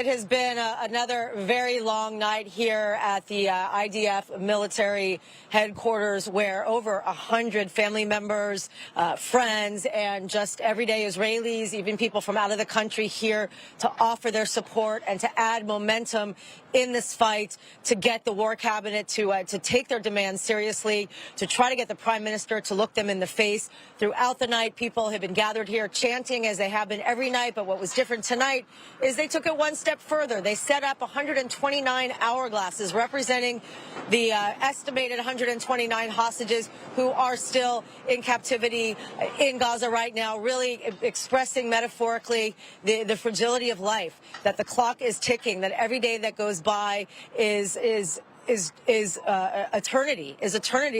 It has been another very long night here at the IDF military headquarters, where over 100 family members, friends, and just everyday Israelis, even people from out of the country, here to offer their support and to add momentum in this fight to get the war cabinet to take their demands seriously, to try to get the prime minister to look them in the face. Throughout the night, people have been gathered here chanting, as they have been every night, but what was different tonight is they took it one step further. They set up 129 hourglasses representing the estimated 129 hostages who are still in captivity in Gaza right now, really expressing metaphorically the fragility of life, that the clock is ticking, that every day that goes by is eternity,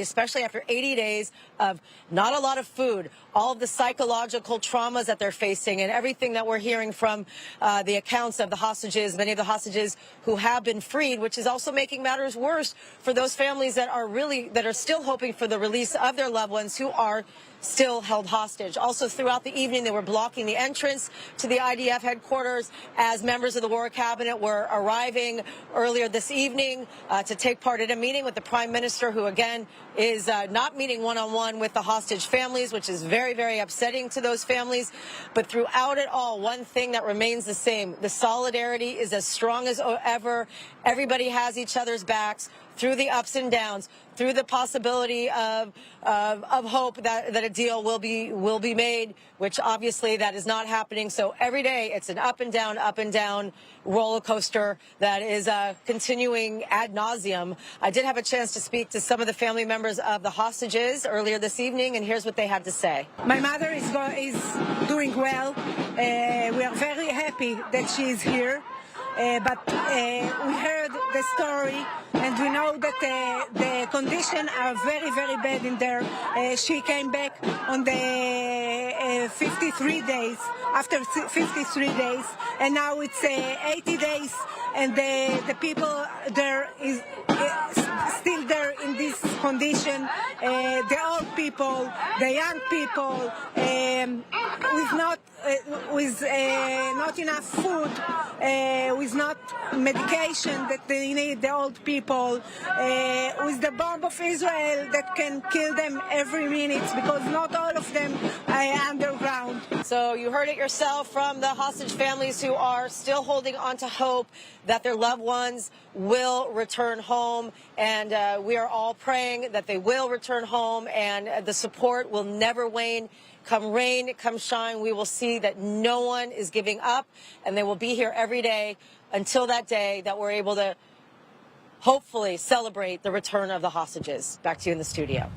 especially after 80 days of not a lot of food, all of the psychological traumas that they're facing, and everything that we're hearing from the accounts of the hostages, many of the hostages who have been freed, which is also making matters worse for those families that are still hoping for the release of their loved ones who are still held hostage. Also, throughout the evening, they were blocking the entrance to the IDF headquarters as members of the war cabinet were arriving earlier this evening to take part in a meeting with the prime minister, who again is not meeting one-on-one with the hostage families, which is very, very upsetting to those families. But throughout it all, one thing that remains the same: the solidarity is as strong as ever. Everybody has each other's backs through the ups and downs, through the possibility of hope that a deal will be made, which obviously that is not happening. So every day it's an up and down roller coaster that is continuing ad nauseum. I did have a chance to speak to some of the family members of the hostages earlier this evening, and here's what they had to say. My mother is doing well. We are very happy that she is here. But we heard the story, and we know that the conditions are very, very bad in there. She came back on the 53 days, after 53 days, and now it's 80 days, and the people there is still there in this condition. The old people, the young people, with not enough food, with not medication that they need, the old people, with the bomb of Israel that can kill them every minute, because not all of them are underground. So you heard it yourself from the hostage families, who are still holding on to hope that their loved ones will return home, and we are all praying that they will return home, and the support will never wane. Come rain, come shine, we will see that no one is giving up, and they will be here every day until that day that we're able to hopefully celebrate the return of the hostages. Back to you in the studio.